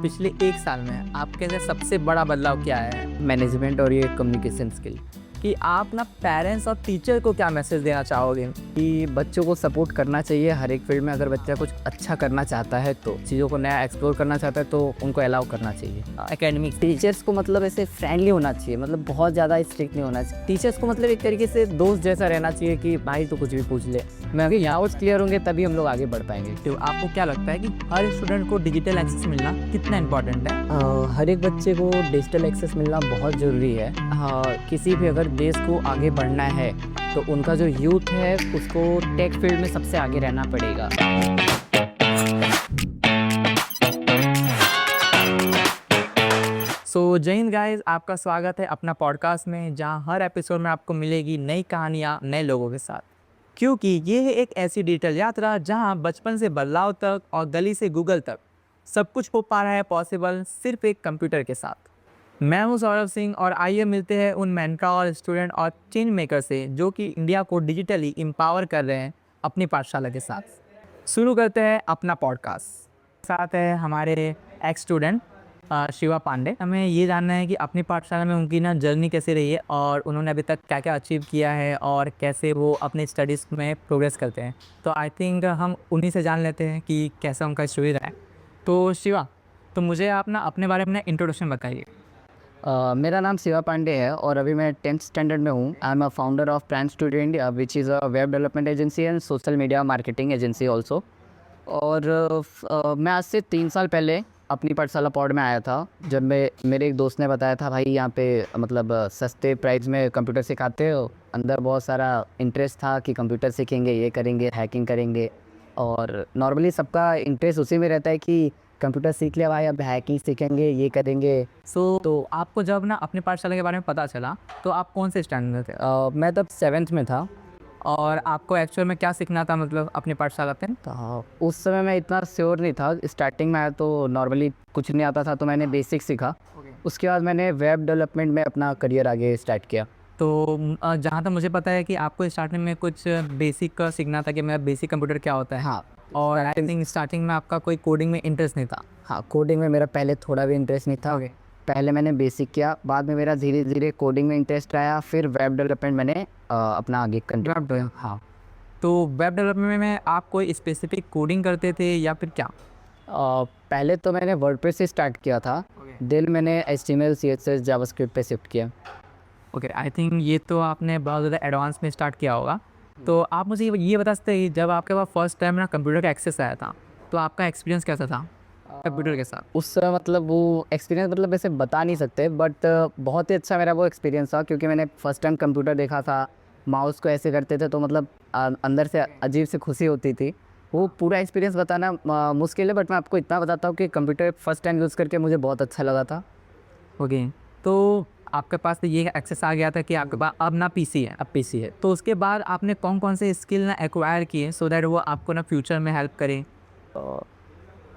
पिछले 1 साल में आपके अंदर सबसे बड़ा बदलाव क्या है? मैनेजमेंट और ये कम्युनिकेशन स्किल कि आप ना पेरेंट्स और टीचर को क्या मैसेज देना चाहोगे? कि बच्चों को सपोर्ट करना चाहिए हर एक फील्ड में। अगर बच्चा कुछ अच्छा करना चाहता है तो चीज़ों को नया एक्सप्लोर करना चाहता है तो उनको अलाउ करना चाहिए। एकेडमिक टीचर्स को मतलब ऐसे फ्रेंडली होना चाहिए, मतलब बहुत ज़्यादा स्ट्रिक्ट नहीं होना चाहिए। टीचर्स को मतलब एक तरीके से दोस्त जैसा रहना चाहिए कि भाई तो कुछ भी पूछ ले, मैं अगर डाउट्स क्लियर होंगे तभी हम लोग आगे बढ़ पाएंगे। तो आपको क्या लगता है कि हर स्टूडेंट को डिजिटल एक्सेस मिलना कितना इंपॉर्टेंट है? हर एक बच्चे को डिजिटल एक्सेस मिलना बहुत ज़रूरी है। किसी भी अगर देश को आगे बढ़ना है तो उनका जो यूथ है उसको टेक फील्ड में सबसे आगे रहना पड़ेगा। सो जय हिंद गाइस, आपका स्वागत है अपना पॉडकास्ट में, जहां हर एपिसोड में आपको मिलेगी नई कहानियां नए लोगों के साथ। क्योंकि ये है एक ऐसी डिजिटल यात्रा जहां बचपन से बदलाव तक और गली से गूगल तक सब कुछ हो पा रहा है पॉसिबल सिर्फ एक कंप्यूटर के साथ। मैं हूं सौरभ सिंह और आइए मिलते हैं उन मेंटर, स्टूडेंट और चेंज मेकर से जो कि इंडिया को डिजिटली एम्पावर कर रहे हैं अपनी पाठशाला के साथ। शुरू करते हैं अपना पॉडकास्ट। साथ है हमारे एक्स स्टूडेंट शिवा पांडे। हमें ये जानना है कि अपनी पाठशाला में उनकी ना जर्नी कैसे रही है और उन्होंने अभी तक क्या क्या अचीव किया है और कैसे वो अपने स्टडीज़ में प्रोग्रेस करते हैं। तो आई थिंक हम उन्हीं से जान लेते हैं कि कैसा उनका स्टोरी रहा है। तो शिवा, तो मुझे आप ना अपने बारे में अपना इंट्रोडक्शन बताइए। मेरा नाम शिवा पांडे है और अभी मैं 10th स्टैंडर्ड में हूँ। I am a founder of plan studio India which is a web development agency and social media marketing agency also. और मैं आज से 3 साल पहले अपनी पाठशाला पॉड में आया था, जब मेरे एक दोस्त ने बताया था भाई यहाँ पे मतलब सस्ते प्राइस में कंप्यूटर सिखाते हो। अंदर बहुत सारा इंटरेस्ट था कि कंप्यूटर सीखेंगे, ये करेंगे, हैकिंग करेंगे। और नॉर्मली सबका इंटरेस्ट उसी में रहता है कि कंप्यूटर सीख लिया भाई अब हैकिंग सीखेंगे, ये करेंगे। तो आपको जब ना अपने पाठशाला के बारे में पता चला तो आप कौन से स्टैंडर्ड में थे? मैं तब 7th में था। और आपको एक्चुअल में क्या सीखना था, मतलब अपने पाठशाला पे? तो उस समय मैं इतना श्योर नहीं था। स्टार्टिंग में आया तो नॉर्मली कुछ नहीं आता था, तो मैंने बेसिक सीखा। उसके बाद मैंने वेब डेवलपमेंट में अपना करियर आगे स्टार्ट किया। तो जहाँ तक मुझे पता है कि आपको स्टार्टिंग में कुछ बेसिक का सीखना था कि मेरा बेसिक कंप्यूटर क्या होता है। हाँ, और आई थिंक स्टार्टिंग में आपका कोई कोडिंग में इंटरेस्ट नहीं था। हाँ, कोडिंग में मेरा पहले थोड़ा भी इंटरेस्ट नहीं था। पहले मैंने बेसिक किया, बाद में मेरा धीरे धीरे कोडिंग में इंटरेस्ट आया, फिर वेब डेवलपमेंट मैंने अपना आगे कंटिन्यू। हाँ। तो वेब डेवलपमेंट में आप कोई स्पेसिफिक कोडिंग करते थे या फिर क्या? पहले तो मैंने वर्डप्रेस से स्टार्ट किया था, देन मैंने HTML CSS जावास्क्रिप्ट पे शिफ्ट किया। ओके, आई थिंक ये तो आपने बहुत ज़्यादा एडवांस में स्टार्ट किया होगा। तो आप मुझे ये बता सकते हैं जब आपके पास फर्स्ट टाइम ना कंप्यूटर का एक्सेस आया था तो आपका एक्सपीरियंस कैसा था कंप्यूटर के साथ? उस समय मतलब वो एक्सपीरियंस मतलब वैसे बता नहीं सकते, बट बहुत ही अच्छा मेरा वो एक्सपीरियंस था, क्योंकि मैंने फ़र्स्ट टाइम कंप्यूटर देखा था। माउस को ऐसे करते थे तो मतलब अंदर से अजीब सी खुशी होती थी। वो पूरा एक्सपीरियंस बताना मुश्किल है, बट मैं आपको इतना बताता हूँ कि कंप्यूटर फ़र्स्ट टाइम यूज़ करके मुझे बहुत अच्छा लगा था। ओके, तो आपके पास तो ये एक्सेस आ गया था कि आपके पास अब ना पीसी है। अब PC है। तो उसके बाद आपने कौन कौन से स्किल ना एक्वायर किए सो दैट वो आपको ना फ्यूचर में हेल्प करें?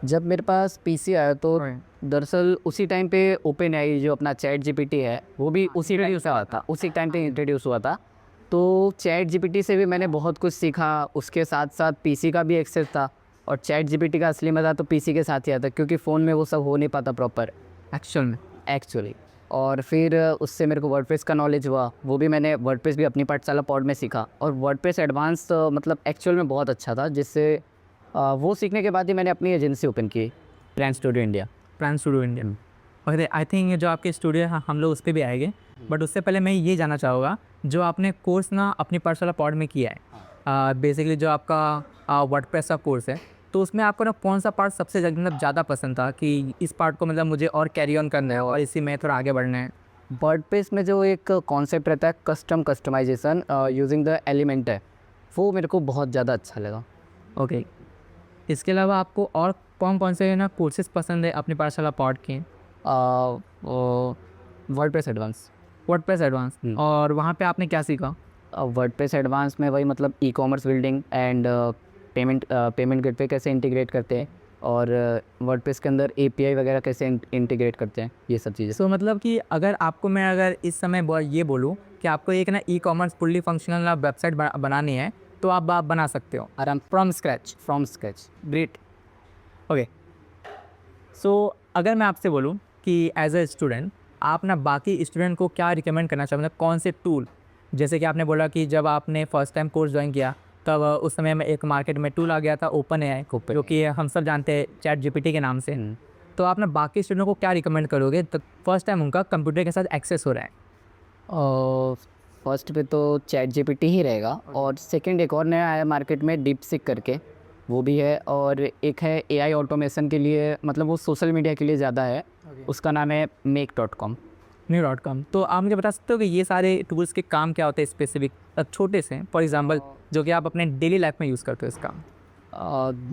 जब मेरे पास PC आया तो दरअसल उसी टाइम पे ओपन AI जो अपना चैट GPT है वो भी उसी टाइम पे इंट्रोड्यूस हुआ था। तो चैट GPT से भी मैंने बहुत कुछ सीखा। उसके साथ साथ PC का भी एक्सेस था, और चैट GPT का असली मज़ा तो PC के साथ ही आता, क्योंकि फ़ोन में वो सब हो नहीं पाता प्रॉपर एक्चुअली। और फिर उससे मेरे को वर्डप्रेस का नॉलेज हुआ, वो भी मैंने वर्डप्रेस भी अपनी पाठशाला पॉड में सीखा। और वर्डप्रेस एडवांस मतलब एक्चुअल में बहुत अच्छा था, जिससे वो सीखने के बाद ही मैंने अपनी एजेंसी ओपन की, प्लान स्टूडियो इंडिया। और आई थिंक जो आपके स्टूडियो है हम लोग उस पर भी आएंगे, बट उससे पहले मैं ये जानना चाहूँगा जो आपने कोर्स ना अपनी पाठशाला पॉड में किया है, बेसिकली जो आपका वर्डप्रेस का कोर्स है, तो उसमें आपको ना कौन सा पार्ट सबसे ज़्यादा पसंद था कि इस पार्ट को मतलब मुझे और कैरी ऑन करना है और इसी में थोड़ा आगे बढ़ना है? वर्डप्रेस में जो एक कॉन्सेप्ट रहता है कस्टमाइजेशन यूजिंग द एलिमेंट है, वो मेरे को बहुत ज़्यादा अच्छा लगा। ओके, इसके अलावा आपको और कौन कौन से ना कोर्सेज पसंद है अपनी पाठशाला पॉड के? WordPress advance. और वहाँ पे आपने क्या सीखा? वर्डप्रेस एडवांस में वही मतलब e-commerce building and payment gateway कैसे इंटीग्रेट करते हैं, और वर्डप्रेस के अंदर API वगैरह कैसे इंटीग्रेट करते हैं, ये सब चीज़ें। सो मतलब कि अगर इस समय ये बोलूँ कि आपको एक ना ई-कॉमर्स फुल्ली फंक्शनल ना वेबसाइट बनानी है तो आप बना सकते हो आराम फ्रॉम स्क्रैच। ग्रेट। ओके, सो अगर मैं आपसे बोलूँ कि एज अ स्टूडेंट आप ना बाकी स्टूडेंट को क्या रिकमेंड करना चाहोगे, मतलब कौन से टूल, जैसे कि आपने बोला कि जब आपने फर्स्ट टाइम कोर्स ज्वाइन किया तब उस समय में एक मार्केट में टूल आ गया था ओपन एआई, जो कि हम सब जानते हैं चैट जीपीटी के नाम से। तो आप ना बाकी स्टूडेंट को क्या रिकमेंड करोगे तो फर्स्ट टाइम उनका कंप्यूटर के साथ एक्सेस हो रहा है? और फर्स्ट पे तो चैट जीपीटी ही रहेगा, और सेकंड एक और नया आया मार्केट में डीपसीक करके, वो भी है। और एक है एआई ऑटोमेशन के लिए, मतलब वो सोशल मीडिया के लिए ज़्यादा है, उसका नाम है make.com। new.com। तो आप मुझे बता सकते हो कि ये सारे टूल्स के काम क्या होते हैं स्पेसिफिक, छोटे से फॉर एग्जांपल जो कि आप अपने डेली लाइफ में यूज़ करते हो इसका?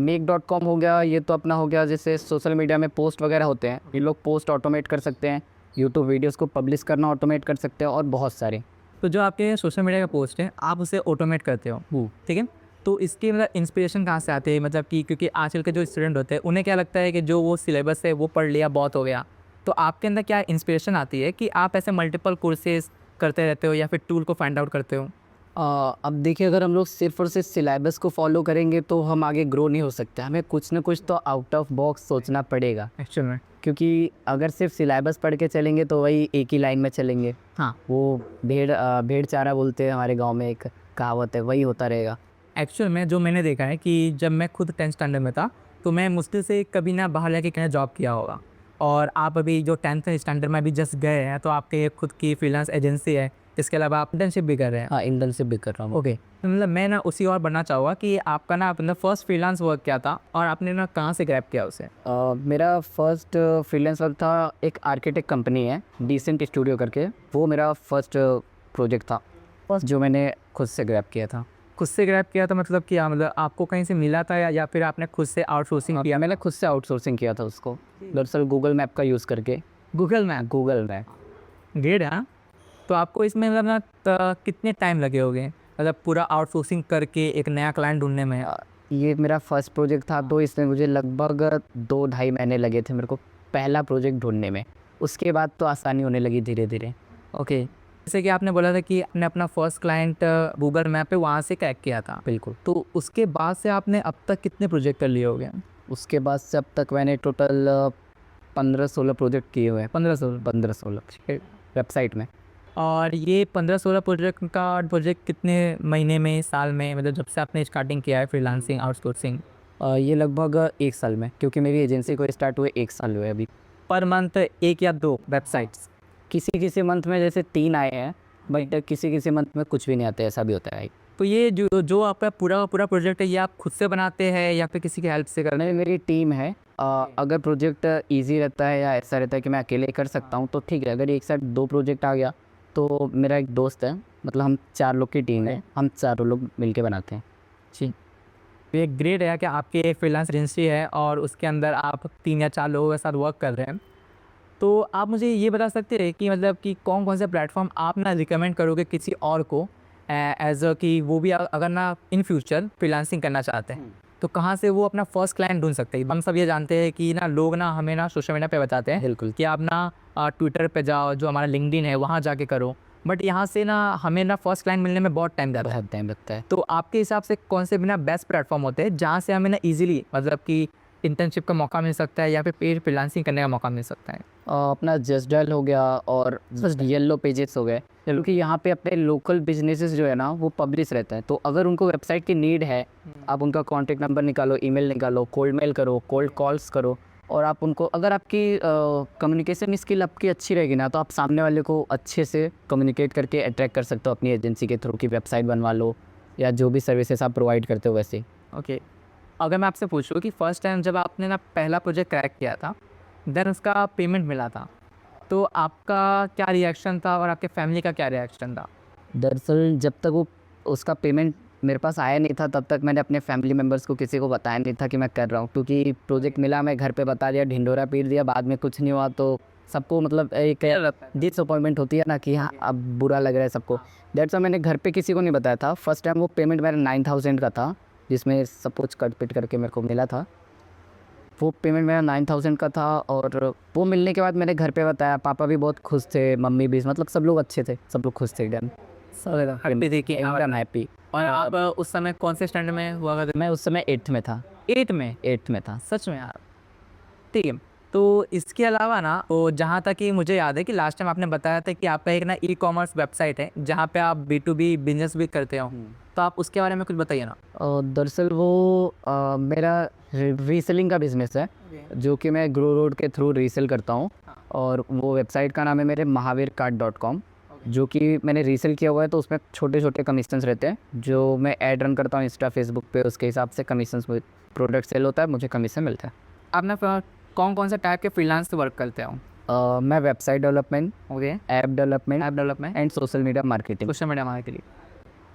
make.com हो गया, ये तो अपना हो गया जैसे सोशल मीडिया में पोस्ट वगैरह होते हैं, ये लोग पोस्ट ऑटोमेट कर सकते हैं, यूट्यूब वीडियोस को पब्लिश करना ऑटोमेट कर सकते हैं, और बहुत सारे। तो जो आपके सोशल मीडिया का पोस्ट है आप उसे ऑटोमेट करते हो, ठीक है? तो इसकी मतलब इंस्पिरेशन कहाँ से आती है, मतलब कि क्योंकि आजकल के जो स्टूडेंट होते हैं उन्हें क्या लगता है कि जो वो सिलेबस है वो पढ़ लिया बहुत हो गया, तो आपके अंदर क्या इंस्पिरेशन आती है कि आप ऐसे मल्टीपल कोर्सेज करते रहते हो या फिर टूल को फाइंड आउट करते हो? अब देखिए, अगर हम लोग सिर्फ और सिर्फ सिलेबस को फॉलो करेंगे तो हम आगे ग्रो नहीं हो सकते, हमें कुछ ना कुछ तो आउट ऑफ बॉक्स सोचना पड़ेगा। एक्चुअल में क्योंकि अगर सिर्फ सिलेबस पढ़ के चलेंगे तो वही एक ही लाइन में चलेंगे। हाँ, वो भेड़ चारा बोलते हैं, हमारे गांव में एक कहावत है, वही होता रहेगा। एक्चुअल में जो मैंने देखा है कि जब मैं खुद 10th स्टैंडर्ड में था तो मैं मुश्किल से कभी ना बाहर जाके कहीं जॉब किया होगा, और आप अभी जो 10th स्टैंडर्ड में अभी जस्ट गए हैं तो आपके खुद की फ्रीलांस एजेंसी है, इसके अलावा आप इंटर्नशिप भी कर रहे हैं। हाँ, इंटर्नशिप भी कर रहा हूँ। ओके, तो मतलब मैं ना उसी और बनना चाहूँगा कि आपका ना मतलब फर्स्ट फ्रीलांस वर्क क्या था और आपने ना कहाँ से ग्रैब किया उसे? मेरा फर्स्ट फ्रीलांस वर्क था, एक आर्किटेक्ट कंपनी है डिसेंट स्टूडियो करके, वो मेरा फर्स्ट प्रोजेक्ट था, जो मैंने खुद से ग्रैब किया था। खुद से ग्रैब किया था मतलब क्या, मतलब आपको कहीं से मिला था या फिर आपने खुद से आउटसोर्सिंग किया? मैंने खुद से आउटसोर्सिंग किया था उसको, दरअसल गूगल मैप का यूज़ करके। गूगल मैप ग्रेड है, हाँ। तो आपको इसमें मतलब ना कितने टाइम लगे होंगे, मतलब पूरा आउटसोर्सिंग करके एक नया क्लाइंट ढूंढने में? ये मेरा फर्स्ट प्रोजेक्ट था, तो इसमें मुझे लगभग 2-2.5 महीने लगे थे मेरे को पहला प्रोजेक्ट ढूंढने में। उसके बाद तो आसानी होने लगी धीरे धीरे। ओके, जैसे कि आपने बोला था कि आपने अपना फर्स्ट क्लाइंट गूगल मैप पे वहाँ से क्रैक किया था। बिल्कुल। तो उसके बाद से आपने अब तक कितने प्रोजेक्ट कर लिए होंगे? उसके बाद से अब तक मैंने टोटल 15-16 प्रोजेक्ट किए हुए हैं। 15-16 वेबसाइट में। और ये 15-16 प्रोजेक्ट कितने महीने में, साल में, मतलब जब से आपने स्टार्टिंग किया है फ्रीलांसिंग आउटसोर्सिंग? ये लगभग 1 साल में, क्योंकि मेरी एजेंसी को स्टार्ट हुए 1 साल हुए अभी। पर मंथ 1 या 2 वेबसाइट्स? किसी मंथ में जैसे 3 आए हैं, बट किसी मंथ में कुछ भी नहीं आते, ऐसा भी होता है। तो ये जो आपका पूरा प्रोजेक्ट है ये आप खुद से बनाते हैं या फिर किसी की हेल्प से करते हैं? मेरी टीम है। अगर प्रोजेक्ट ईजी रहता है या ऐसा रहता है कि मैं अकेले कर सकता हूँ तो ठीक है, अगर एक साथ 2 प्रोजेक्ट आ गया तो मेरा एक दोस्त है, मतलब हम 4 लोग की टीम है, हम चारों लोग मिलके बनाते हैं। जी, तो ये ग्रेट है कि आपकी एक फ्रीलांस एजेंसी है और उसके अंदर आप 3 या 4 लोगों के साथ वर्क कर रहे हैं। तो आप मुझे ये बता सकते हैं कि मतलब कि कौन कौन से प्लेटफॉर्म आप ना रिकमेंड करोगे किसी और को, एज अ कि वो भी अगर ना इन फ्यूचर फ्रीलांसिंग करना चाहते हैं तो कहाँ से वो अपना फर्स्ट क्लाइंट ढूंढ सकते हैं? हम सब ये जानते हैं कि ना लोग ना हमें ना सोशल मीडिया पे बताते हैं बिल्कुल। कि आप ना ट्विटर पे जाओ, जो हमारा लिंक्डइन है वहाँ जाके करो, बट यहाँ से ना हमें ना फर्स्ट क्लाइंट मिलने में बहुत टाइम जाता है। बहुत टाइम लगता है। तो आपके हिसाब से कौन से बिना बेस्ट प्लेटफॉर्म होते हैं जहाँ से हमें ना ईजिली मतलब कि इंटर्नशिप का मौका मिल सकता है या फिर पेड फ्रीलांसिंग करने का मौका मिल सकता है? अपना जस्ट डायल हो गया और येलो पेजेस हो गए, क्योंकि यहाँ पे अपने लोकल बिजनेसेस जो है ना वो पब्लिश रहता है, तो अगर उनको वेबसाइट की नीड है, आप उनका कॉन्टैक्ट नंबर निकालो, ईमेल निकालो, कोल्ड मेल करो, कोल्ड कॉल्स करो, और आप उनको, अगर आपकी कम्युनिकेशन स्किल आपकी अच्छी रहेगी ना, तो आप सामने वाले को अच्छे से कम्युनिकेट करके अट्रैक्ट कर सकते हो अपनी एजेंसी के थ्रू, की वेबसाइट बनवा लो या जो भी सर्विसेज आप प्रोवाइड करते हो वैसे। ओके, अगर मैं आपसे पूछूँ कि फर्स्ट टाइम जब आपने ना पहला प्रोजेक्ट क्रैक किया था, देन उसका पेमेंट मिला था, तो आपका क्या रिएक्शन था और आपके फैमिली का क्या रिएक्शन था? दरअसल जब तक वो उसका पेमेंट मेरे पास आया नहीं था, तब तक मैंने अपने फैमिली मेम्बर्स को किसी को बताया नहीं था कि मैं कर रहा हूँ, क्योंकि प्रोजेक्ट मिला, मैं घर पे बता दिया, ढिंढोरा पीट दिया, बाद में कुछ नहीं हुआ तो सबको मतलब एक डिसअपॉइंटमेंट होती है ना, कि हाँ अब बुरा लग रहा है सबको। दैट्स व्हाई मैंने घर पे किसी को नहीं बताया था। फर्स्ट टाइम वो पेमेंट मेरा 9,000 का था, जिसमें सब कुछ कट पिट करके मेरे को मिला था। वो पेमेंट मेरा 9,000 का था, और वो मिलने के बाद मैंने घर पे बताया, पापा भी बहुत खुश थे, मम्मी भी, मतलब सब लोग अच्छे थे, सब लोग खुश थे एकदम। हैप्पी थे कि एकदम हैप्पी। और आप उस समय कौन से स्टैंडर्ड में हुआ करते? मैं उस समय 8th में था। 8 में? 8th में था। सच में यार, ठीक है। तो इसके अलावा ना तो जहाँ तक कि मुझे याद है कि लास्ट टाइम आपने बताया था कि आपका एक ना ई-कॉमर्स वेबसाइट है जहाँ पे आप B2B बिजनेस भी करते हो, तो आप उसके बारे में कुछ बताइए ना। दरअसल वो मेरा रीसेलिंग का बिज़नेस है जो कि मैं ग्रो रोड के थ्रू रीसेल करता हूँ। और वो वेबसाइट का नाम है मेरे महावीरकार्ट.com, जो कि मैंने रीसेल किया हुआ है। तो उसमें छोटे छोटे कमीशंस रहते हैं जो मैं ऐड रन करता हूँ इंस्टा फेसबुक पे, उसके हिसाब से कमीशंस, प्रोडक्ट सेल होता है, मुझे कमीशन मिलता है। आपने कौन कौन से टाइप के फ्रीलांस वर्क करते हो? मैं website development, okay, app development and social media marketing. Social media marketing,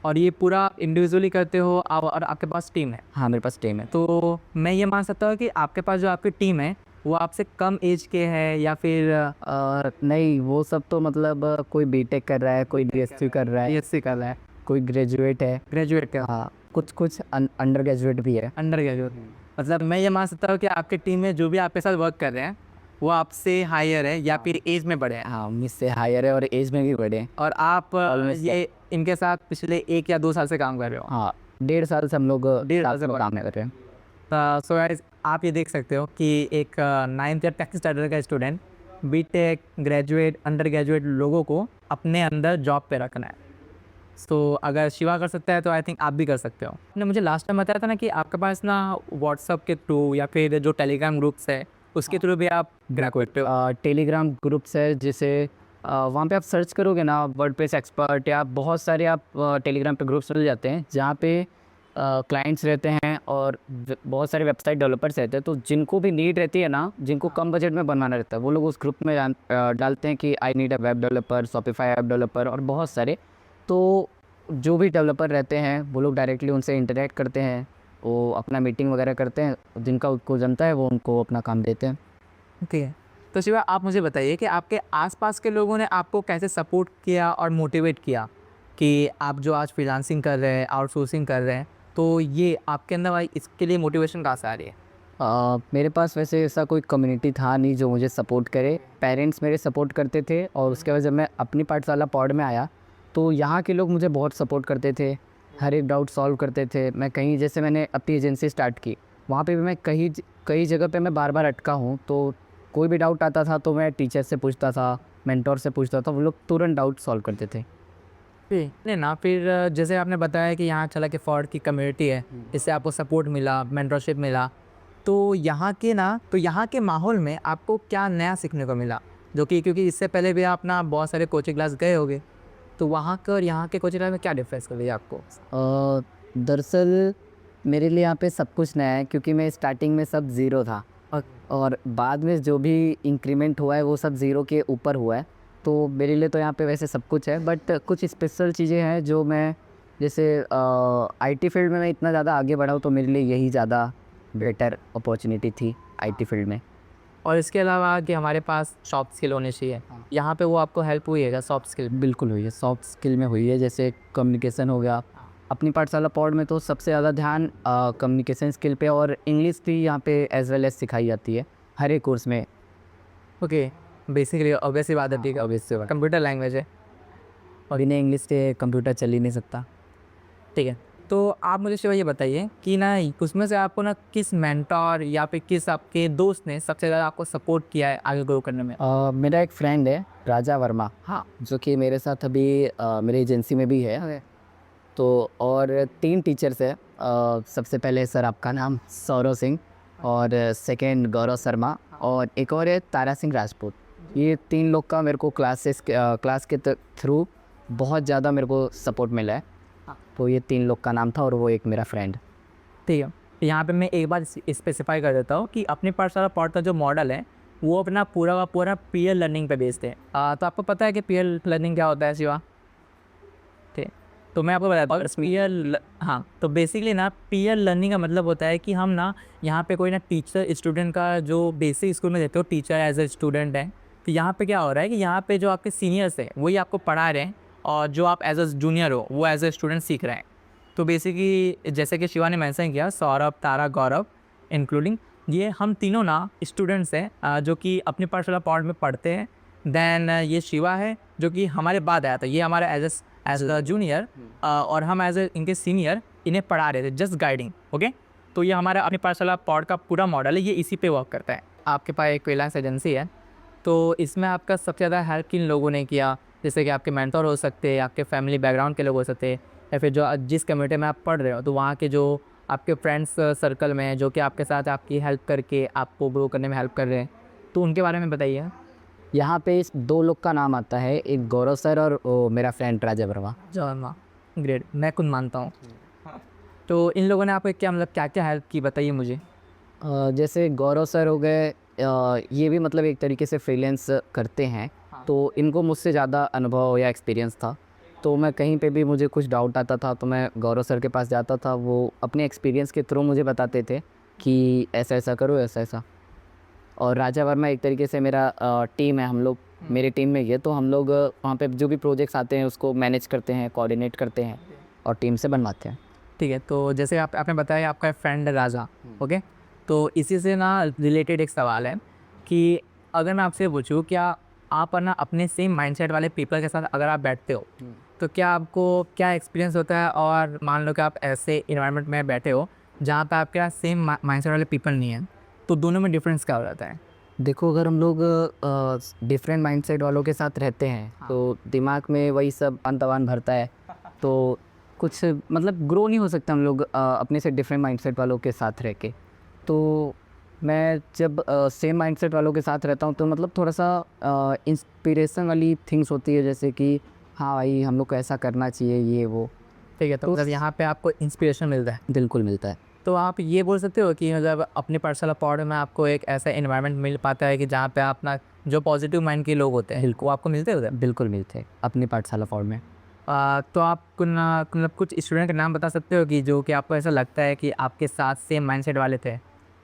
और ये पूरा इंडिविजुअली करते हो आप और आपके पास टीम है? हाँ, मेरे पास टीम है। तो मैं ये मान सकता हूँ कि आपके पास जो आपकी टीम है वो आपसे कम एज के है या फिर नहीं, वो सब तो मतलब कोई बीटेक कर रहा है, कोई बीएससी कर रहा है, BSc कर रहा है, कोई ग्रेजुएट है। ग्रेजुएट का, हाँ, कुछ अंडर ग्रेजुएट भी है। Under graduate. मतलब मैं ये मान सकता हूँ कि आपकी टीम में जो भी आपके साथ वर्क कर रहे हैं वो आपसे हायर है या फिर एज में बड़े हैं, हाँ, मुझसे हायर है और एज में भी बड़े हैं। और आप Almost ये इनके साथ पिछले 1 या 2 साल से काम कर रहे हो? हाँ, 1.5 साल से हम लोग 1.5 साल साथ से में बड़ा। काम कर रहे हैं। सो गाइस, आप ये देख सकते हो कि एक 9th या 10th स्टैंडर्ड का student BTech, graduate, undergraduate लोगों को अपने अंदर जॉब पे रखना है। सो अगर शिवा कर सकता है तो आई थिंक आप भी कर सकते हो। आपने मुझे लास्ट टाइम बताया था ना कि आपके पास ना व्हाट्सअप के थ्रू या फिर जो टेलीग्राम ग्रुप्स है उसके थ्रू भी आप ग्राहक करते हो। टेलीग्राम ग्रुप्स है, जिसे वहाँ पे आप सर्च करोगे ना, वर्डप्रेस एक्सपर्ट या बहुत सारे आप टेलीग्राम पे ग्रुप्स मिल जाते हैं जहाँ पे क्लाइंट्स रहते हैं और बहुत सारे वेबसाइट डेवलपर्स रहते हैं। तो जिनको भी नीड रहती है ना, जिनको कम बजट में बनवाना रहता है, वो लोग उस ग्रुप में डालते हैं कि I need a web developer, Shopify app developer और बहुत सारे। तो जो भी डेवलपर रहते हैं वो लोग डायरेक्टली उनसे इंटरेक्ट करते हैं, वो अपना मीटिंग वगैरह करते हैं, जिनका उनको जनता है वो उनको अपना काम देते हैं। ओके, तो शिवा आप मुझे बताइए कि आपके आसपास के लोगों ने आपको कैसे सपोर्ट किया और मोटिवेट किया कि आप जो आज फ्रीलांसिंग कर रहे हैं, आउटसोर्सिंग कर रहे हैं, तो ये आपके अंदर भाई इसके लिए मोटिवेशन कहाँ से आ रही है? मेरे पास वैसे ऐसा कोई कम्युनिटी था नहीं जो मुझे सपोर्ट करे। पेरेंट्स मेरे सपोर्ट करते थे और उसके बाद जब मैं अपनी पाठशाला पॉड में आया तो यहाँ के लोग मुझे बहुत सपोर्ट करते थे, हर एक डाउट सॉल्व करते थे। मैं कहीं, जैसे मैंने अपनी एजेंसी स्टार्ट की, वहाँ पे भी मैं कई जगह पे मैं बार बार अटका हूँ। तो कोई भी डाउट आता था तो मैं टीचर से पूछता था, मेंटोर से पूछता था, वो लोग तुरंत डाउट सॉल्व करते थे। नहीं ना, फिर जैसे आपने बताया कि यहाँ चला के फॉर्ड की कम्युनिटी है, इससे आपको सपोर्ट मिला, मेंटरशिप मिला, तो यहाँ के माहौल में आपको क्या नया सीखने को मिला? जो कि क्योंकि इससे पहले भी आप ना बहुत सारे कोचिंग क्लास गए होंगे, तो वहाँ का और यहाँ के कोचिंग क्लास में क्या डिफरेंस कर दिया आपको? दरअसल मेरे लिए यहाँ पे सब कुछ नया है, क्योंकि मैं स्टार्टिंग में सब ज़ीरो था और बाद में जो भी इंक्रीमेंट हुआ है वो सब ज़ीरो के ऊपर हुआ है। तो मेरे लिए तो यहाँ पे वैसे सब कुछ है, बट कुछ स्पेशल चीज़ें हैं जो मैं, जैसे आईटी फील्ड में मैं इतना ज़्यादा आगे बढ़ा हूँ तो मेरे लिए यही ज़्यादा बेटर अपॉर्चुनिटी थी आईटी फील्ड में। और इसके अलावा कि हमारे पास सॉफ्ट स्किल होनी चाहिए, यहाँ पे वो आपको हेल्प हुई है क्या सॉफ्ट स्किल? बिल्कुल हुई है, सॉफ्ट स्किल में हुई है। जैसे कम्युनिकेशन हो गया, अपनी पाठशाला पॉड में तो सबसे ज़्यादा ध्यान कम्युनिकेशन स्किल पे, और इंग्लिश भी यहाँ पे एज वेल एज सिखाई जाती है हर एक कोर्स में। ओके, बेसिकली ऑब्वियसली बात है, ठीक है, ऑब्वियस से बात, कंप्यूटर लैंग्वेज है। और बिना इंग्लिश के कंप्यूटर चल ही नहीं सकता। ठीक है, तो आप मुझे शिवा ये बताइए कि ना उसमें से आपको ना किस मेंटोर या फिर किस आपके दोस्त ने सबसे ज़्यादा आपको सपोर्ट किया है आगे ग्रो करने में? मेरा एक फ्रेंड है राजा वर्मा, हाँ, जो कि मेरे साथ अभी मेरी एजेंसी में भी है। तो और 3 टीचर्स है। सबसे पहले सर आपका नाम सौरव सिंह, और सेकंड गौरव शर्मा, और एक और है तारा सिंह राजपूत। ये 3 लोग का मेरे को क्लास के थ्रू बहुत ज़्यादा मेरे को सपोर्ट मिला है। तो ये 3 लोग का नाम था और वो एक मेरा फ्रेंड। ठीक है, यहाँ पे मैं एक बार स्पेसिफाई कर देता हूँ कि अपने पाठशाला पॉड का जो मॉडल है वो अपना पूरा का पूरा पीयर लर्निंग पे बेस्ड है। तो आपको पता है कि पीयर लर्निंग क्या होता है शिवा? ठीक है, तो मैं आपको बताता हूँ हाँ, तो बेसिकली ना पीयर लर्निंग का मतलब होता है कि हम ना यहाँ पे कोई ना टीचर स्टूडेंट का, जो बेसिक स्कूल में देते हो टीचर एज ए स्टूडेंट है, तो यहाँ पे क्या हो रहा है कि यहाँ पे जो आपके सीनियर्स हैं वही आपको पढ़ा रहे हैं और जो आप एज अ जूनियर हो वो एज ए स्टूडेंट सीख रहे हैं। तो बेसिकली जैसे कि शिवा ने मेंशन किया, सौरभ, तारा, गौरव इंक्लूडिंग, ये हम तीनों ना स्टूडेंट्स हैं जो कि अपनी पाठशाला पॉड में पढ़ते हैं। देन ये शिवा है जो कि हमारे बाद आया था, ये हमारा एज अ जूनियर, और हम एज ए इनके सीनियर इन्हें पढ़ा रहे थे, जस्ट गाइडिंग। ओके, तो ये हमारा अपनी पाठशाला पॉड का पूरा मॉडल है, ये इसी पे वर्क करता है। आपके पास एक फ्रीलांस एजेंसी है, तो इसमें आपका सबसे ज़्यादा हेल्प किन लोगों ने किया? जैसे कि आपके मेंटर हो सकते हैं, आपके फैमिली बैकग्राउंड के लोग हो सकते हैं, या फिर जो जिस कम्युनिटी में आप पढ़ रहे हो तो वहाँ के जो आपके फ्रेंड्स सर्कल में हैं, जो कि आपके साथ आपकी हेल्प करके आपको ग्रो करने में हेल्प कर रहे हैं, तो उनके बारे में बताइए। यहाँ पे इस 2 लोग का नाम आता है, एक गौरव सर और मेरा फ्रेंड राजा वर्मा। जॉर्मा, ग्रेट, मैं खुद मानता हूँ। तो इन लोगों ने आपको क्या मतलब क्या-क्या हेल्प की, बताइए मुझे? जैसे गौरव सर हो गए, ये भी मतलब एक तरीके से फ्रीलांस करते हैं, तो इनको मुझसे ज़्यादा अनुभव या एक्सपीरियंस था। तो मैं कहीं पे भी मुझे कुछ डाउट आता था तो मैं गौरव सर के पास जाता था, वो अपने एक्सपीरियंस के थ्रू मुझे बताते थे कि ऐसा-ऐसा करो, ऐसा-ऐसा। और राजा वर्मा एक तरीके से मेरा टीम है, हम लोग मेरी टीम में ही है, तो हम लोग वहाँ पे जो भी प्रोजेक्ट्स आते हैं उसको मैनेज करते हैं, कोऑर्डिनेट करते हैं और टीम से बनवाते हैं। ठीक है, तो जैसे आपने बताया आपका फ्रेंड है राजा, ओके? तो इसी से ना रिलेटेड एक सवाल है कि अगर मैं आपसे पूछूँ, क्या आप है ना अपने सेम माइंडसेट वाले पीपल के साथ अगर आप बैठते हो, तो क्या आपको क्या एक्सपीरियंस होता है? और मान लो कि आप ऐसे इन्वायरमेंट में बैठे हो जहाँ पे आपके पास सेम माइंडसेट वाले पीपल नहीं हैं, तो दोनों में डिफरेंस क्या हो जाता है? देखो, अगर हम लोग डिफरेंट माइंडसेट वालों के साथ रहते हैं तो दिमाग में वही सब अंतवान भरता है, तो कुछ मतलब ग्रो नहीं हो सकता हम लोग अपने से डिफरेंट माइंडसेट वालों के साथ रह के। तो मैं जब सेम माइंडसेट वालों के साथ रहता हूँ तो मतलब थोड़ा सा इंस्पिरेशन वाली थिंग्स होती है, जैसे कि हाँ भाई हम लोग को ऐसा करना चाहिए, ये वो। ठीक है, तो मतलब यहाँ पे आपको इंस्पिरेशन मिलता है। बिल्कुल मिलता है। तो आप ये बोल सकते हो कि मतलब अपने पर्सनल पॉड में आपको एक ऐसा एनवायरनमेंट मिल पाता है कि जहाँ पे आप अपना जो पॉजिटिव माइंड के लोग होते हैं वो आपको मिलते हैं उधर? बिल्कुल मिलते हैं अपनी पाठशाला फॉर्म में। तो आप मतलब कुछ स्टूडेंट के नाम बता सकते हो कि जो कि आपको ऐसा लगता है कि आपके साथ सेम माइंडसेट वाले थे,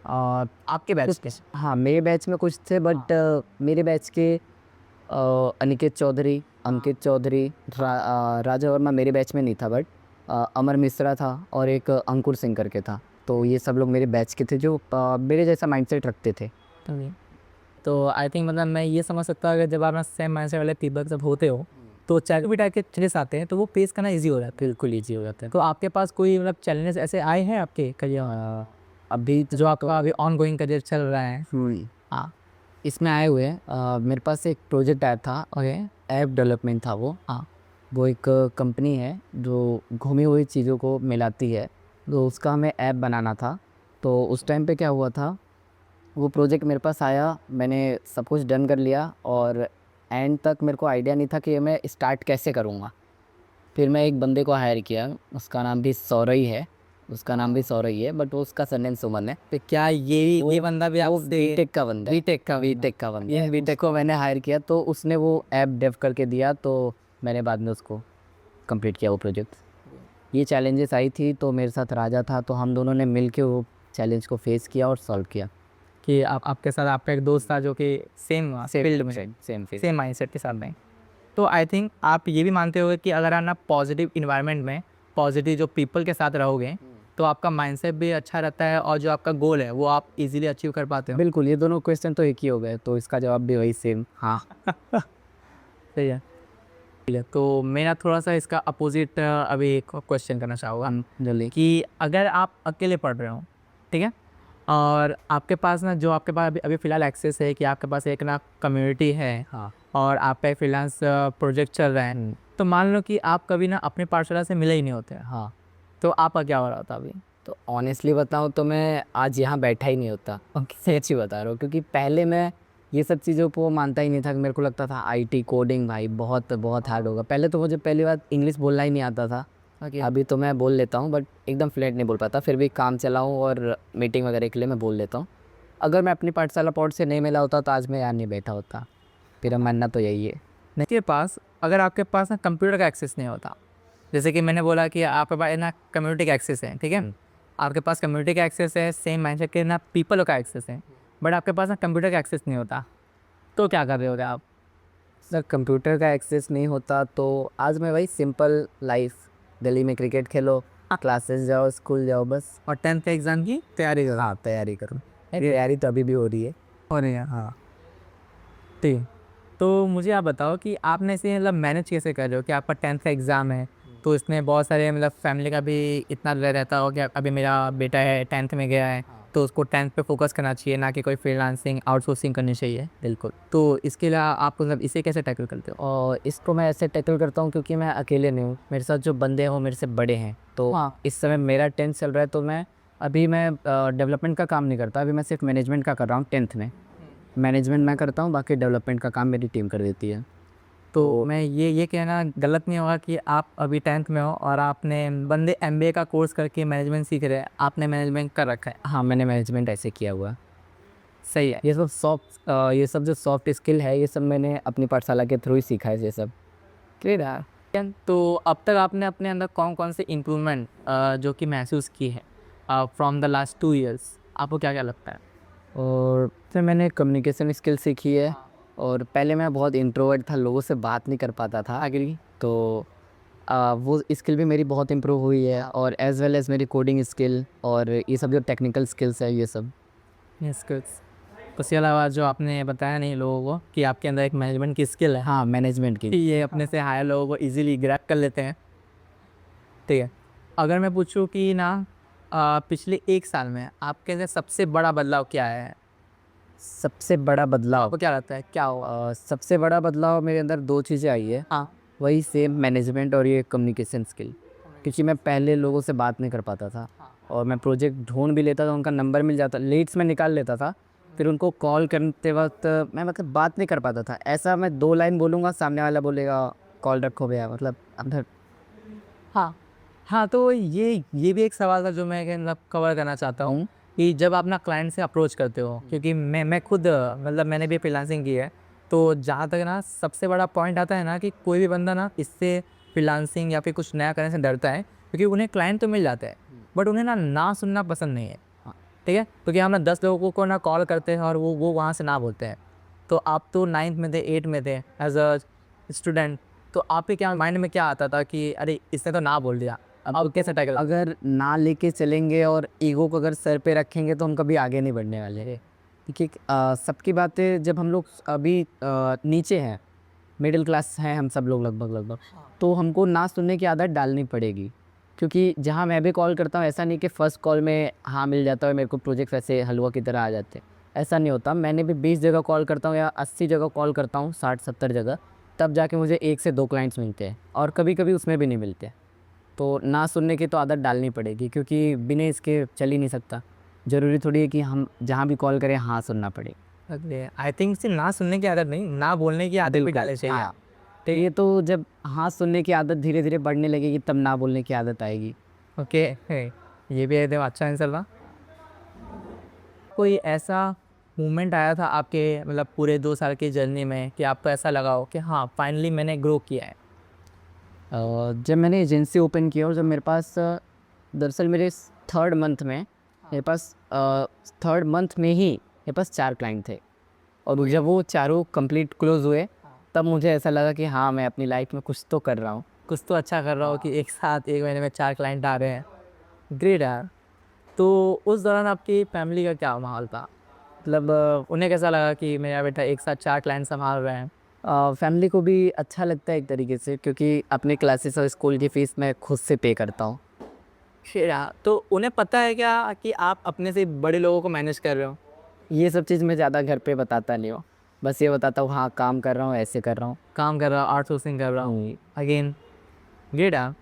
आपके बैच के? हाँ, मेरे बैच में कुछ थे, बट मेरे बैच के अनिकेत चौधरी, अंकित चौधरी, राजा वर्मा मेरे बैच में नहीं था, बट अमर मिश्रा था और एक अंकुर सिंह करके था। तो ये सब लोग मेरे बैच के थे जो मेरे जैसा माइंडसेट रखते थे। तो आई थिंक मतलब मैं ये समझ सकता हूँ कि जब आप ना सेम माइंडसेट वाले पीपल जब होते हो तो चाहे भी टाइप के चेंजेस आते हैं तो वो फेस करना ईजी हो जाता है। बिल्कुल ईजी हो जाता है। तो आपके पास कोई मतलब चैलेंजेस ऐसे आए हैं आपके करियर, अभी जो आपका अभी ऑन गोइंग करियर चल रहा है? हाँ, इसमें आए हुए हैं, मेरे पास एक प्रोजेक्ट आया था, ओके। ऐप डेवलपमेंट था वो। हाँ। वो एक कंपनी है जो घूमी हुई चीज़ों को मिलाती है, तो उसका हमें ऐप बनाना था। तो उस टाइम पे क्या हुआ था, वो प्रोजेक्ट मेरे पास आया, मैंने सब कुछ डन कर लिया और एंड तक मेरे को आइडिया नहीं था कि मैं स्टार्ट कैसे करूँगा। फिर मैं एक बंदे को हायर किया, उसका नाम भी सौरव ही है, बट वो उसका सरनेम सुमन है। तो क्या ये बंदा भी वो आपसे बीटेक का बंदा है। बीटेक का? ये बीटेक को मैंने हायर किया, तो उसने वो ऐप डेव करके दिया, तो मैंने बाद में उसको कंप्लीट किया वो प्रोजेक्ट। ये चैलेंजेस आई थी तो मेरे साथ राजा था, तो हम दोनों ने मिल के वो चैलेंज को फेस किया और सॉल्व किया। कि आपके साथ आपका एक दोस्त था जो कि सेम फील्ड में, सेम माइंडसेट के साथ में। तो आई थिंक आप ये भी मानते होगे कि अगर आप ना पॉजिटिव इन्वायरमेंट में पॉजिटिव जो पीपल के साथ रहोगे तो आपका माइंडसेट भी अच्छा रहता है और जो आपका गोल है वो आप इजीली अचीव कर पाते हो? बिल्कुल, ये दोनों क्वेश्चन तो एक ही हो गए, तो इसका जवाब भी वही सेम, हाँ। सही है। ठीक है, तो मेरा थोड़ा सा इसका अपोजिट अभी एक क्वेश्चन करना चाहूँगा जल्दी। कि अगर आप अकेले पढ़ रहे हो, ठीक है, और आपके पास ना जो आपके पास अभी अभी फ़िलहाल एक्सेस है कि आपके पास एक ना कम्युनिटी है, हाँ। और आपका एक फ्रीलांस प्रोजेक्ट चल रहा है, तो मान लो कि आप कभी ना अपने पाठशाला से मिले ही नहीं होते हैं, हाँ, तो आपका क्या हो रहा होता अभी? तो ऑनेस्टली बताऊँ तो मैं आज यहाँ बैठा ही नहीं होता। सच ही बता रहा हूँ, क्योंकि पहले मैं ये सब चीज़ों को मानता ही नहीं था। मेरे को लगता था आईटी कोडिंग भाई बहुत बहुत हार्ड होगा। पहले तो मुझे पहली बात इंग्लिश बोलना ही नहीं आता था। अभी तो मैं बोल लेता हूँ, बट एकदम फ्लैट नहीं बोल पाता। फिर भी काम चलाऊँ और मीटिंग वगैरह के लिए मैं बोल लेता हूँ। अगर मैं अपनी पाठशाला पॉड से नहीं मिला होता तो आज मैं यहाँ नहीं बैठा होता। मेरा मानना तो यही है। के पास अगर आपके पास ना कंप्यूटर का एक्सेस नहीं होता, जैसे कि मैंने बोला कि आपके पास ना कम्युनिटी का एक्सेस है, ठीक है, आपके पास कम्युनिटी का एक्सेस है, सेम माइंडसेट के ना पीपल का एक्सेस है, बट आपके पास ना कंप्यूटर का एक्सेस नहीं होता, तो क्या कर रहे होते आप? सर, कंप्यूटर का एक्सेस नहीं होता तो आज मैं वही सिंपल लाइफ, दिल्ली में क्रिकेट खेलो, क्लासेस जाओ, स्कूल जाओ, बस। और 10th के एग्ज़ाम की तैयारी करो? हाँ, तैयारी करूँ। तैयारी तो अभी भी हो रही है। हो रही है, हाँ। ठीक। तो मुझे आप बताओ कि आपने इसे मतलब मैनेज कैसे कर रहे हो कि आपका 10th का एग्ज़ाम है, तो इसमें बहुत सारे मतलब फैमिली का भी इतना रहता हो कि अभी मेरा बेटा है 10th में गया है, तो उसको 10th पे फोकस करना चाहिए, ना कि कोई फ्रीलांसिंग आउटसोर्सिंग करनी चाहिए। बिल्कुल। तो इसके अलावा आप मतलब इसे कैसे टैकल करते हो? और इसको मैं ऐसे टैकल करता हूँ क्योंकि मैं अकेले नहीं हूँ, मेरे साथ जो बंदे हैं वो मेरे से बड़े हैं। तो हाँ। इस समय मेरा 10th चल रहा है, तो मैं डेवलपमेंट का काम नहीं करता, अभी मैं सिर्फ मैनेजमेंट का कर रहा हूँ 10th में। मैनेजमेंट मैं करता हूँ, बाकी डेवलपमेंट का काम मेरी टीम कर देती है। तो मैं ये कहना गलत नहीं होगा कि आप अभी 10th में हो और आपने बंदे एमबीए का कोर्स करके मैनेजमेंट सीख रहे हैं, आपने मैनेजमेंट कर रखा है। हाँ, मैंने मैनेजमेंट ऐसे किया हुआ है। सही है। ये सब जो सॉफ्ट स्किल है, ये सब मैंने अपनी पाठशाला के थ्रू ही सीखा है ये सब। क्लियर यार। तो अब तक आपने अपने अंदर कौन कौन से इम्प्रूवमेंट जो कि महसूस की है फ्रॉम द लास्ट 2 years, आपको क्या क्या लगता है? और फिर मैंने कम्युनिकेशन स्किल सीखी है। और पहले मैं बहुत इंट्रोवर्ट था, लोगों से बात नहीं कर पाता था। एग्री। तो वो स्किल भी मेरी बहुत इम्प्रूव हुई है, और एज़ वेल एज़ मेरी कोडिंग स्किल और ये सब जो टेक्निकल स्किल्स है ये सब। Yes goods. उसके अलावा जो आपने बताया नहीं लोगों को कि आपके अंदर एक मैनेजमेंट की स्किल है, हाँ, मैनेजमेंट की। ये अपने से हायर लोगों को इजीली ग्रैब कर लेते हैं। ठीक है। अगर मैं पूछूं कि ना पिछले 1 साल में आपके अंदर सबसे बड़ा बदलाव क्या है, सबसे बड़ा बदलाव, आपको क्या लगता है क्या होगा? सबसे बड़ा बदलाव मेरे अंदर दो चीज़ें आई है। हाँ। वही सेम मैनेजमेंट और ये कम्युनिकेशन स्किल। क्योंकि मैं पहले लोगों से बात नहीं कर पाता था, और मैं प्रोजेक्ट ढूंढ भी लेता था, उनका नंबर मिल जाता, लीड्स में निकाल लेता था, फिर उनको कॉल करते वक्त मैं मतलब बात नहीं कर पाता था। ऐसा मैं 2 लाइन बोलूँगा, सामने वाला बोलेगा कॉल रखो भैया, मतलब अंदर। हाँ। हाँ, तो ये भी एक सवाल था जो मैं मतलब कवर करना चाहता हूँ हूँ। कि जब आप ना क्लाइंट से अप्रोच करते हो, क्योंकि मैं खुद मतलब मैंने भी फ्रीलांसिंग की है, तो जहाँ तक ना सबसे बड़ा पॉइंट आता है ना कि कोई भी बंदा ना इससे फ्रीलांसिंग या फिर कुछ नया करने से डरता है, क्योंकि उन्हें क्लाइंट तो मिल जाता है बट उन्हें ना सुनना पसंद नहीं है। ठीक है, क्योंकि हम ना 10 लोगों को ना कॉल करते हैं और वो वहाँ से ना बोलते हैं। तो आप तो 9th में थे, 8 में थे एज अ स्टूडेंट, तो आपके क्या माइंड में क्या आता था कि अरे इसने तो ना बोल दिया, अब कैसे टैकल? अगर ना लेके चलेंगे और ईगो को अगर सर पे रखेंगे तो हम कभी आगे नहीं बढ़ने वाले हैं। क्योंकि सबकी बातें जब हम लोग अभी नीचे हैं, मिडिल क्लास हैं हम सब लोग लगभग, तो हमको ना सुनने की आदत डालनी पड़ेगी। क्योंकि जहाँ मैं भी कॉल करता हूँ, ऐसा नहीं कि फ़र्स्ट कॉल में हाँ मिल जाता है, मेरे को प्रोजेक्ट वैसे हलवा की तरह आ जाते हैं, ऐसा नहीं होता। मैंने भी 20 जगह कॉल करता हूँ या 80 जगह कॉल करता हूँ, 60-70 जगह, तब जाके मुझे 1 से 2 क्लाइंट्स मिलते हैं, और कभी कभी उसमें भी नहीं मिलते। तो ना सुनने की तो आदत डालनी पड़ेगी, क्योंकि बिना इसके चल ही नहीं सकता। ज़रूरी थोड़ी है कि हम जहाँ भी कॉल करें हाँ सुनना पड़े। अगले आई थिंक से ना सुनने की आदत नहीं, ना बोलने की आदत भी डालनी चाहिए। हाँ, तो ये तो जब हाँ सुनने की आदत धीरे धीरे बढ़ने लगेगी, तब ना बोलने की आदत आएगी। ओके। ये भी एकदम अच्छा आंसर था। कोई ऐसा मोमेंट आया था आपके मतलब पूरे 2 साल की जर्नी में कि आपको ऐसा लगा हो कि हाँ फाइनली मैंने ग्रो किया है? जब मैंने एजेंसी ओपन किया, और जब मेरे पास दरअसल मेरे थर्ड मंथ में मेरे पास थर्ड मंथ में ही मेरे पास 4 क्लाइंट थे, और जब वो चारों कंप्लीट क्लोज हुए, तब मुझे ऐसा लगा कि हाँ मैं अपनी लाइफ में कुछ तो कर रहा हूँ। कुछ तो अच्छा कर रहा हो कि एक साथ 1 महीने में 4 क्लाइंट आ रहे हैं। ग्रेट यार। तो उस दौरान आपकी फैमिली का क्या माहौल था? मतलब उन्हें कैसा लगा कि मेरा बेटा एक साथ 4 क्लाइंट संभाल रहे हैं? फैमिली को भी अच्छा लगता है एक तरीके से, क्योंकि अपने क्लासेस और स्कूल की फ़ीस मैं खुद से पे करता हूँ। फिर यार तो उन्हें पता है क्या कि आप अपने से बड़े लोगों को मैनेज कर रहे हो? ये सब चीज़ मैं ज़्यादा घर पे बताता नहीं हूँ, बस ये बताता हूँ हाँ काम कर रहा हूँ, ऐसे कर रहा हूँ। काम कर रहा हूँ, आउटसोर्सिंग कर रहा हूँ। अगेन ग्रेट यार।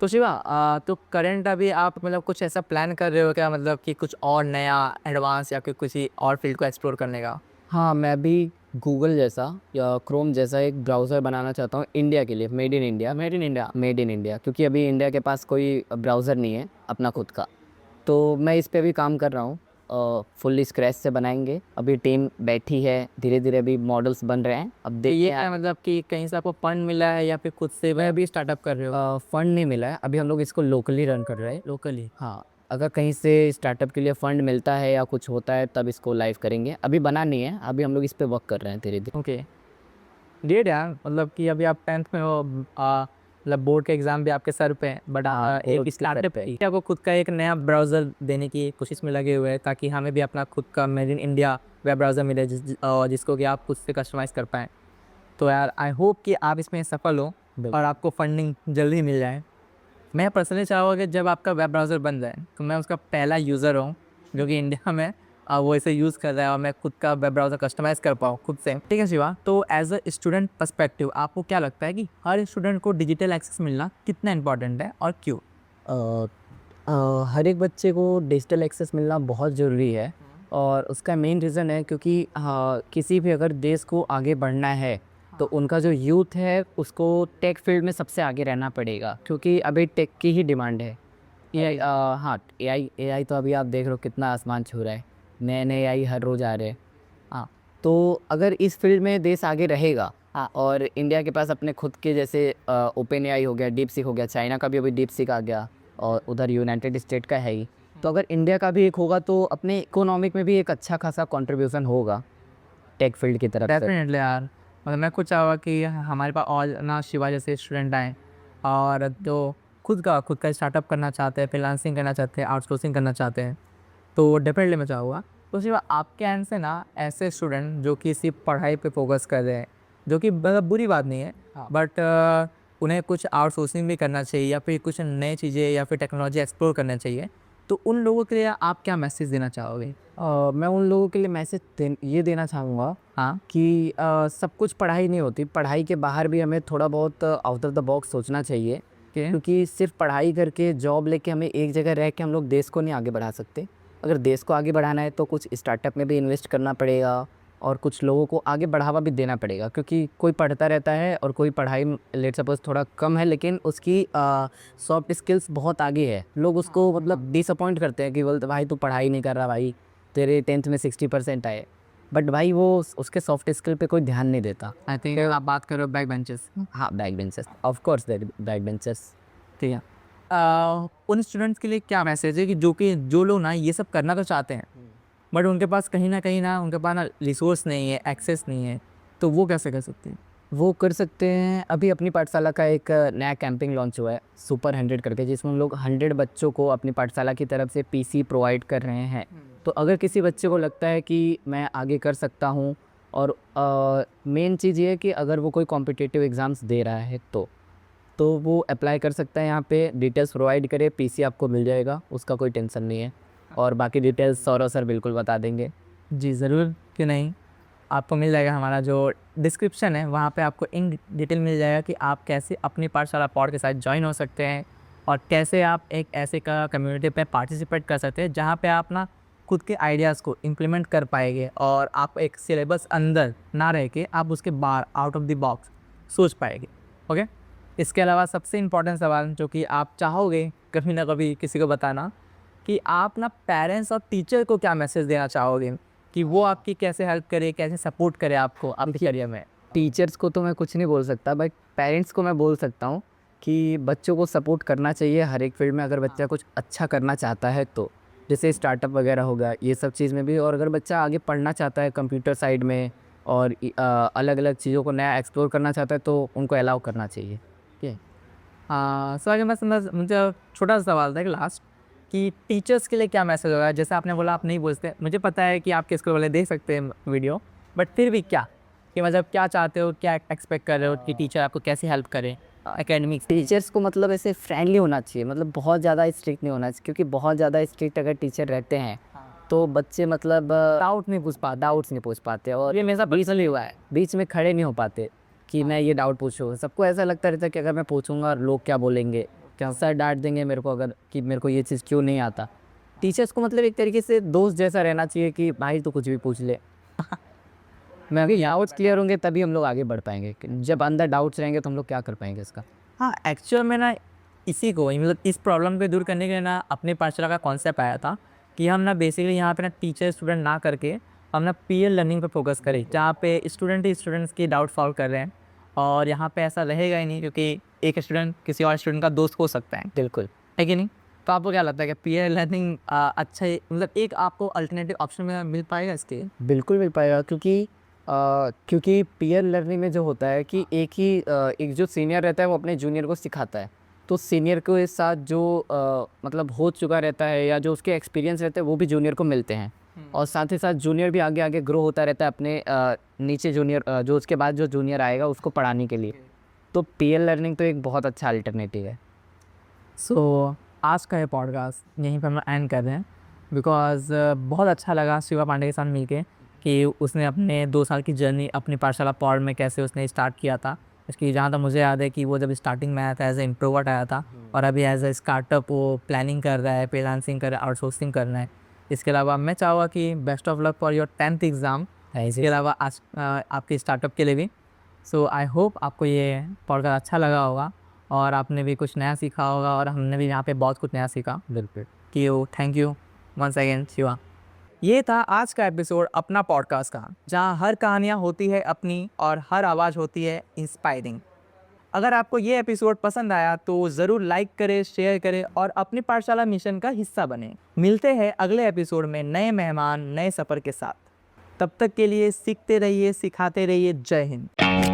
तो शिवा तो करंट अभी आप मतलब कुछ ऐसा प्लान कर रहे हो क्या, मतलब कि कुछ और नया एडवांस या फिर किसी और फील्ड को एक्सप्लोर करने का? हाँ, मैं भी गूगल जैसा या क्रोम जैसा एक ब्राउज़र बनाना चाहता हूँ इंडिया के लिए, made in India. Made in India. Made in India, क्योंकि अभी इंडिया के पास कोई ब्राउज़र नहीं है अपना खुद का। तो मैं इस पे भी काम कर रहा हूँ, फुल्ली स्क्रैच से बनाएंगे। अभी टीम बैठी है, धीरे धीरे अभी मॉडल्स बन रहे हैं, अब तो देखते ये हैं। है मतलब कि कहीं से आपको फंड मिला है या फिर खुद से वह भी स्टार्टअप कर रहे हो? फंड नहीं मिला है, अभी हम लोग इसको लोकली रन कर रहे हैं। लोकली। हाँ, अगर कहीं से स्टार्टअप के लिए फ़ंड मिलता है या कुछ होता है, तब इसको लाइव करेंगे। अभी बना नहीं है, अभी हम लोग इस पे वर्क कर रहे हैं धीरे धीरे। ओके। डेट यार मतलब कि अभी आप 10th में हो, मतलब बोर्ड के एग्ज़ाम भी आपके सर पे है, बट हाँ, बोर्ड एक के सर स्टार्टअप पे। है आपको खुद का एक नया ब्राउज़र देने की कोशिश में लगे हुए हैं ताकि हमें भी अपना खुद का made in India web browser मिले जिसको कि आप खुद से कस्टमाइज़ कर पाएँ। तो यार आई होप कि आप इसमें सफल हो और आपको फंडिंग जल्दी मिल जाए। मैं पर्सनली चाहूँगा कि जब आपका वेब ब्राउज़र बन जाए तो मैं उसका पहला यूज़र हूँ जो कि इंडिया में वो इसे यूज़ कर रहा है और मैं खुद का वेब ब्राउज़र कस्टमाइज़ कर पाऊँ खुद से। ठीक है शिवा, तो एज़ अ स्टूडेंट पर्सपेक्टिव आपको क्या लगता है कि हर स्टूडेंट को डिजिटल एक्सेस मिलना कितना इंपॉर्टेंट है और क्यों? अ, हर एक बच्चे को डिजिटल एक्सेस मिलना बहुत ज़रूरी है और उसका मेन रीज़न है क्योंकि किसी भी अगर देश को आगे बढ़ना है तो उनका जो यूथ है उसको टेक फील्ड में सबसे आगे रहना पड़ेगा क्योंकि अभी टेक की ही डिमांड है। एआई हाँ, एआई तो अभी आप देख रहे हो कितना आसमान छू रहा है, नए नए एआई हर रोज़ आ रहे हैं। हाँ, तो अगर इस फील्ड में देश आगे रहेगा और इंडिया के पास अपने खुद के जैसे ओपन एआई हो गया, डीप सीक हो गया, चाइना का भी अभी डीप सीक आ गया और उधर यूनाइटेड स्टेट का है ही। तो अगर इंडिया का भी एक होगा तो अपने इकोनॉमिक में भी एक अच्छा खासा कंट्रीब्यूशन होगा टेक फील्ड की तरफ से। डेफिनेटली यार, मतलब मैं खुद चाहूँगा कि हमारे पास और ना शिवा जैसे स्टूडेंट आएँ और जो खुद का स्टार्टअप करना चाहते हैं, फ्रीलांसिंग करना चाहते हैं, आउटसोर्सिंग करना चाहते हैं, तो डेफिनेटली मैं चाहूँगा। तो शिवा, आपके एंड से ना ऐसे स्टूडेंट जो कि सिर्फ पढ़ाई पे फोकस कर रहे हैं, जो कि मतलब बुरी बात नहीं है, बट उन्हें कुछ आउटसोर्सिंग भी करना चाहिए या फिर कुछ नई चीज़ें या फिर टेक्नोलॉजी एक्सप्लोर करना चाहिए, तो उन लोगों के लिए आप क्या मैसेज देना चाहोगे? मैं उन लोगों के लिए मैसेज ये देना चाहूँगा हाँ, कि सब कुछ पढ़ाई नहीं होती, पढ़ाई के बाहर भी हमें थोड़ा बहुत आउट ऑफ द बॉक्स सोचना चाहिए कि क्योंकि सिर्फ पढ़ाई करके जॉब लेके हमें एक जगह रह के हम लोग देश को नहीं आगे बढ़ा सकते। अगर देश को आगे बढ़ाना है तो कुछ स्टार्टअप में भी इन्वेस्ट करना पड़ेगा और कुछ लोगों को आगे बढ़ावा भी देना पड़ेगा क्योंकि कोई पढ़ता रहता है और कोई पढ़ाई लेट सपोज थोड़ा कम है लेकिन उसकी सॉफ्ट स्किल्स बहुत आगे है। लोग उसको मतलब डिसअपॉइंट करते हैं कि बोलते भाई तू पढ़ाई नहीं कर रहा, भाई तेरे 10th में 60% आए, बट भाई वो उसके सॉफ्ट स्किल पे कोई ध्यान नहीं देता। आई थिंक आप बात करो बैक बेंचेस। हाँ, back benchers, of course back benchers. ठीक है। उन स्टूडेंट्स के लिए क्या मैसेज है कि जो लोग ना ये सब करना तो चाहते हैं, बट उनके पास कहीं ना उनके पास ना रिसोर्स नहीं है, एक्सेस नहीं है, तो वो कैसे कर सकते हैं? वो कर सकते हैं, अभी अपनी पाठशाला का एक नया कैंपिंग लॉन्च हुआ है सुपर 100 करके, जिसमें हम लोग 100 बच्चों को अपनी पाठशाला की तरफ से पीसी प्रोवाइड कर रहे हैं। तो अगर किसी बच्चे को लगता है कि मैं आगे कर सकता हूँ और मेन चीज़ ये है कि अगर वो कोई कॉम्पिटिटिव एग्ज़ाम्स दे रहा है तो वो अप्लाई कर सकता है, यहाँ पे डिटेल्स प्रोवाइड करे, पीसी आपको मिल जाएगा, उसका कोई टेंशन नहीं है और बाकी डिटेल्स सौरव सर बिल्कुल बता देंगे। जी ज़रूर, क्यों नहीं। आपको मिल जाएगा, हमारा जो डिस्क्रिप्शन है वहाँ पे आपको इन डिटेल मिल जाएगा कि आप कैसे अपनी पाठशाला पॉड के साथ ज्वाइन हो सकते हैं और कैसे आप एक ऐसे का कम्युनिटी पे पार्टिसिपेट कर सकते हैं जहाँ पे आप ना खुद के आइडियाज़ को इम्प्लीमेंट कर पाएंगे और आप एक सिलेबस अंदर ना रह के आप उसके बाहर आउट ऑफ द बॉक्स सोच पाएंगे। ओके, इसके अलावा सबसे इम्पॉर्टेंट सवाल जो कि आप चाहोगे कभी ना कभी किसी को बताना, कि आप ना पेरेंट्स और टीचर को क्या मैसेज देना चाहोगे कि वो आपकी कैसे हेल्प करे, कैसे सपोर्ट करे आपको आपके करियर में? टीचर्स को तो मैं कुछ नहीं बोल सकता, बट पेरेंट्स को मैं बोल सकता हूँ कि बच्चों को सपोर्ट करना चाहिए हर एक फील्ड में, अगर बच्चा कुछ अच्छा करना चाहता है तो, जैसे स्टार्टअप वगैरह होगा ये सब चीज़ में भी, और अगर बच्चा आगे पढ़ना चाहता है कंप्यूटर साइड में और अलग अलग चीज़ों को नया एक्सप्लोर करना चाहता है तो उनको अलाउ करना चाहिए। ठीक है। हाँ, सो आगे मैं समझ मुझे छोटा सा सवाल था कि लास्ट, कि टीचर्स के लिए क्या मैसेज होगा? जैसे आपने बोला आप नहीं बोलते, मुझे पता है कि आपके स्कूल वाले देख सकते हैं वीडियो, बट फिर भी क्या, कि मतलब क्या चाहते हो, क्या एक्सपेक्ट कर रहे हो कि टीचर आपको कैसे हेल्प करे एकेडमिक्स? टीचर्स को मतलब ऐसे फ्रेंडली होना चाहिए, मतलब बहुत ज़्यादा स्ट्रिक्ट नहीं होना चाहिए क्योंकि बहुत ज़्यादा स्ट्रिक्ट अगर टीचर रहते हैं तो बच्चे मतलब डाउट्स नहीं पूछ पाते और ये मेरे साथ पर्सनली हुआ है, बीच में खड़े नहीं हो पाते कि मैं ये डाउट पूछूँ। सबको ऐसा लगता रहता है कि अगर मैं पूछूंगा और लोग क्या बोलेंगे, क्या सर डांट देंगे मेरे को अगर कि मेरे को ये चीज़ क्यों नहीं आता। टीचर्स को मतलब एक तरीके से दोस्त जैसा रहना चाहिए कि भाई तो कुछ भी पूछ ले। मैं अभी डाउट्स क्लियर होंगे तभी हम लोग आगे बढ़ पाएंगे, कि जब अंदर डाउट्स रहेंगे तो हम लोग क्या कर पाएंगे इसका। हाँ, एक्चुअल में ना इसी को मतलब इस प्रॉब्लम को दूर करने के लिए ना अपने पाठशाला का कॉन्सेप्ट आया था कि हम ना बेसिकली यहाँ पे ना टीचर स्टूडेंट ना करके हम ना पीयर लर्निंग पे फोकस करें, जहाँ पे स्टूडेंट ही स्टूडेंट्स की डाउट सॉल्व कर रहे हैं और यहाँ पे ऐसा रहेगा ही नहीं, क्योंकि एक स्टूडेंट किसी और स्टूडेंट का दोस्त हो सकता बिल्कुल। है कि नहीं? तो आपको क्या लगता है कि पीयर लर्निंग अच्छा मतलब एक आपको अल्टरनेटिव ऑप्शन में मिल पाएगा इसके? बिल्कुल मिल पाएगा क्योंकि पीयर लर्निंग में जो होता है कि एक जो सीनियर रहता है वो अपने जूनियर को सिखाता है, तो सीनियर के साथ जो मतलब हो चुका रहता है या जो उसके एक्सपीरियंस रहते हैं वो भी जूनियर को मिलते हैं और साथ ही साथ जूनियर भी आगे आगे ग्रो होता रहता है अपने नीचे जूनियर जो उसके बाद जो जूनियर आएगा उसको पढ़ाने के लिए। तो पीयर लर्निंग तो एक बहुत अच्छा अल्टरनेटिव है। सो आज का ये पॉडकास्ट यहीं पर हम एंड कर रहे हैं। बिकॉज़ बहुत अच्छा लगा शिवा पांडे के साथ मिलके कि उसने अपने 2 साल की जर्नी अपनी पाठशाला पौड़ में कैसे उसने स्टार्ट किया था। इसकी जहाँ तक मुझे याद है कि वो जब स्टार्टिंग में आया था एज़ ए इंट्रोवर्ट आया था और अभी एज़ अ स्टार्टअप वो प्लानिंग कर रहा है, फ्रीलांसिंग कर रहा है, आउटसोर्सिंग कर रहा है। इसके अलावा मैं चाहूँगा कि best of luck for your 10th exam. इसके अलावा आज आपके स्टार्टअप के लिए भी। सो आई होप आपको ये पॉडकास्ट अच्छा लगा होगा और आपने भी कुछ नया सीखा होगा और हमने भी यहाँ पे बहुत कुछ नया सीखा। बिल्कुल। कि thank you once again Shiva. ये था आज का एपिसोड अपना पॉडकास्ट का, जहाँ हर कहानियाँ होती है अपनी और हर आवाज़ होती है इंस्पायरिंग। अगर आपको ये एपिसोड पसंद आया तो ज़रूर लाइक करें, शेयर करें और अपनी पाठशाला मिशन का हिस्सा बने। मिलते हैं अगले एपिसोड में नए मेहमान, नए सफ़र के साथ। तब तक के लिए सीखते रहिए, सिखाते रहिए। जय हिंद।